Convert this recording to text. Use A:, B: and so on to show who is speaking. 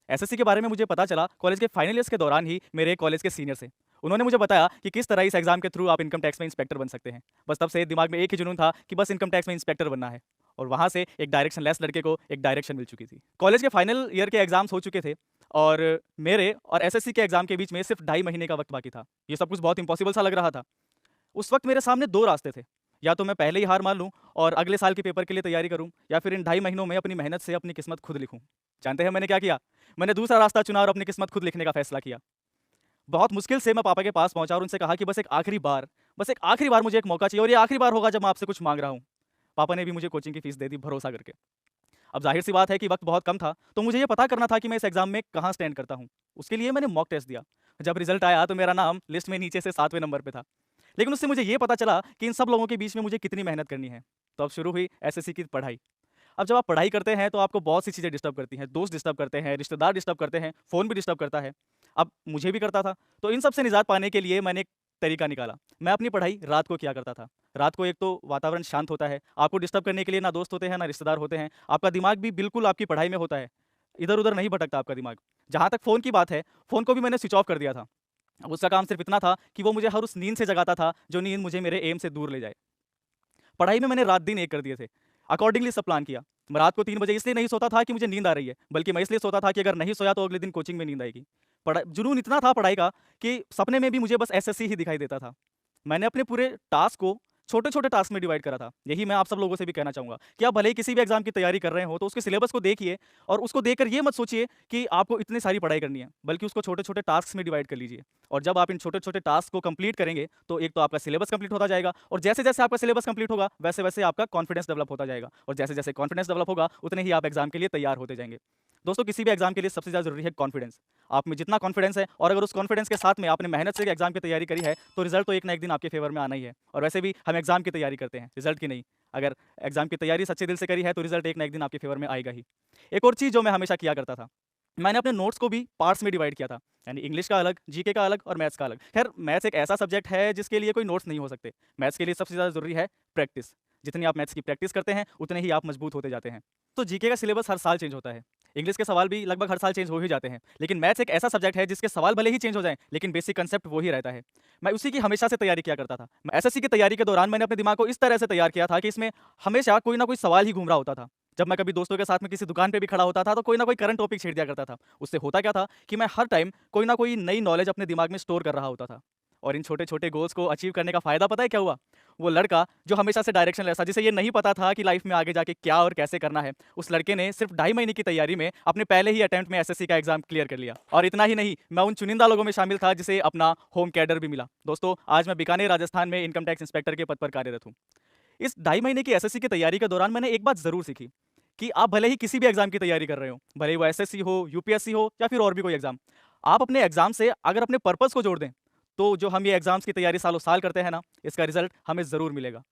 A: SSC के बारे में मुझे पता चला कॉलेज के फाइनल ईयर्स के दौरान ही मेरे कॉलेज के सीनियर से। उन्होंने मुझे बताया कि किस तरह इस एग्जाम के थ्रू आप इनकम टैक्स में इंस्पेक्टर बन सकते हैं। बस तब से दिमाग में एक ही जुनून था कि बस इनकम टैक्स में इंस्पेक्टर बनना है। और वहाँ से एक डायरेक्शन लेस लड़के को एक डायरेक्शन मिल चुकी थी। कॉलेज के फाइनल ईयर के एग्जाम्स हो चुके थे और मेरे और एसएससी के एग्जाम के बीच में सिर्फ 2.5 महीने का वक्त बाकी था। ये सब कुछ बहुत इंपॉसिबल सा लग रहा था। उस वक्त मेरे सामने दो रास्ते थे, या तो मैं पहले ही हार मान लूं और अगले साल के पेपर के लिए तैयारी करूं, या फिर इन 2.5 महीनों में अपनी मेहनत से अपनी किस्मत खुद लिखूं। जानते हैं मैंने क्या किया? मैंने दूसरा रास्ता चुना और अपनी किस्मत खुद लिखने का फैसला किया। बहुत मुश्किल से मैं पापा के पास पहुंचा और उनसे कहा कि बस एक आखिरी बार मुझे एक मौका चाहिए और ये आखिरी बार होगा जब मैं आपसे कुछ मांग रहा हूँ। पापा ने भी मुझे कोचिंग की फीस दे दी भरोसा करके। अब जाहिर सी बात है कि वक्त बहुत कम था, तो मुझे ये पता करना था कि मैं इस एग्जाम में कहाँ स्टैंड करता हूँ। उसके लिए मैंने मॉक टेस्ट दिया। जब रिजल्ट आया तो मेरा नाम लिस्ट में नीचे से 7वें नंबर पे था। लेकिन उससे मुझे ये पता चला कि इन सब लोगों के बीच में मुझे कितनी मेहनत करनी है। तो अब शुरू हुई एसएससी की पढ़ाई। अब जब आप पढ़ाई करते हैं तो आपको बहुत सी चीज़ें डिस्टर्ब करती हैं, दोस्त डिस्टर्ब करते हैं, रिश्तेदार डिस्टर्ब करते हैं, फ़ोन भी डिस्टर्ब करता है। अब मुझे भी करता था। तो इन सब से निजात पाने के लिए मैंने एक तरीका निकाला। मैं अपनी पढ़ाई रात को किया करता था। रात को एक तो वातावरण शांत होता है, आपको डिस्टर्ब करने के लिए ना दोस्त होते हैं, ना रिश्तेदार होते हैं। आपका दिमाग भी बिल्कुल आपकी पढ़ाई में होता है। इधर-उधर नहीं भटकता आपका दिमाग। जहाँ तक फ़ोन की बात है, फ़ोन को भी मैंने स्विच ऑफ कर दिया था। अब उसका काम सिर्फ़ इतना था कि वो मुझे हर उस नींद से जगाता था, जो नींद मुझे मेरे एम से दूर ले जाए। पढ़ाई में मैंने रात-दिन एक कर दिए थे। अकॉर्डिंगली सब प्लान किया। मैं रात को 3 बजे इसलिए नहीं सोता था कि मुझे नींद आ रही है, बल्कि मैं इसलिए सोता था कि अगर नहीं सोया तो अगले दिन कोचिंग में नींद आएगी। पढ़ा जुनून इतना था पढ़ाई का कि सपने में भी मुझे बस एसएससी ही दिखाई देता था। मैंने अपने पूरे टास्क को छोटे-छोटे टास्क में डिवाइड करा था। यही मैं आप सब लोगों से भी कहना चाहूँगा कि आप भले ही किसी भी एग्ज़ाम की तैयारी कर रहे हो, तो उसके सिलेबस को देखिए और उसको देखकर ये मत सोचिए कि आपको इतनी सारी पढ़ाई करनी है, बल्कि उसको छोटे-छोटे टास्क्स में डिवाइड कर लीजिए। और जब आप इन छोटे-छोटे टास्क को कंप्लीट करेंगे, तो एक तो आपका सिलेबस कंप्लीट होता जाएगा और जैसे-जैसे आपका सिलेबस कंप्लीट होगा, वैसे-वैसे आपका कॉन्फिडेंस डेवलप होता जाएगा और जैसे-जैसे कॉन्फिडेंस डेवलप होगा, उतने ही आप एग्ज़ाम के लिए तैयार होते जाएँगे। दोस्तों, किसी भी एग्ज़ाम के लिए सबसे ज़्यादा ज़रूरी है कॉन्फिडेंस। आप में जितना कॉन्फिडेंस है और अगर उस कॉन्फिडेंस के साथ में आपने मेहनत से एग्ज़ाम की तैयारी करी है, तो रिज़ल्ट तो एक ना एक दिन आपके फ़ेवर में आना ही है। और वैसे भी हम एग्ज़ाम की तैयारी करते हैं, रिज़ल्ट की नहीं। अगर एग्ज़ाम की तैयारी सच्चे दिल से करी है, तो रिज़ल्ट एक ना एक दिन आपके फ़ेवर में आएगा ही। एक और चीज़ जो मैं हमेशा किया करता था, मैंने अपने नोट्स को भी पार्ट्स में डिवाइड किया था। यानी इंग्लिश का अलग, जीके का अलग और मैथ्स का अलग। खैर, मैथ्स एक ऐसा सब्जेक्ट है जिसके लिए कोई नोट्स नहीं हो सकते। मैथ्स के लिए सबसे ज़्यादा ज़रूरी है प्रैक्टिस। जितनी आप मैथ्स की प्रैक्टिस करते हैं, उतने ही आप मजबूत होते जाते हैं। तो जीके का सिलेबस हर साल चेंज होता है। इंग्लिश के सवाल भी लगभग हर साल चेंज हो ही जाते हैं। लेकिन मैथ्स एक ऐसा सब्जेक्ट है जिसके सवाल भले ही चेंज हो जाएँ, लेकिन बेसिक कांसेप्ट वो ही रहता है। मैं उसी की हमेशा से तैयारी किया करता था। मैं एसएससी की तैयारी के दौरान मैंने अपने दिमाग को इस तरह से तैयार किया था कि इसमें हमेशा कोई ना कोई सवाल ही घूम रहा होता था। जब मैं कभी दोस्तों के साथ में किसी दुकान पे भी खड़ा होता था, तो कोई ना कोई करंट टॉपिक छेड़ दिया करता था। उससे होता क्या था कि मैं हर टाइम कोई ना कोई नई नॉलेज अपने दिमाग में स्टोर कर रहा होता था। और इन छोटे-छोटे गोल्स को अचीव करने का फ़ायदा पता है क्या हुआ? वो लड़का जो हमेशा से डायरेक्शनलेस था, जिसे ये नहीं पता था कि लाइफ़ में आगे जाके क्या और कैसे करना है, उस लड़के ने सिर्फ़ 2.5 महीने की तैयारी में अपने पहले ही अटेम्प्ट में एसएससी का एग्ज़ाम क्लियर कर लिया। और इतना ही नहीं, मैं उन चुनिंदा लोगों में शामिल था जिसे अपना होम कैडर भी मिला। दोस्तों, आज मैं बीकानेर, राजस्थान में इनकम टैक्स इंस्पेक्टर के पद पर कार्यरत हूँ। इस 2.5 महीने की एसएससी की तैयारी के दौरान मैंने एक बात ज़रूर सीखी कि आप भले ही किसी भी एग्ज़ाम की तैयारी कर रहे हो, भले ही वो एसएससी हो, यूपीएससी हो या फिर और भी कोई एग्ज़ाम, आप अपने एग्ज़ाम से अगर अपने पर्पस को जोड़ दें, तो जो हम ये एग्ज़ाम्स की तैयारी सालों-साल करते हैं ना, इसका रिज़ल्ट हमें ज़रूर मिलेगा।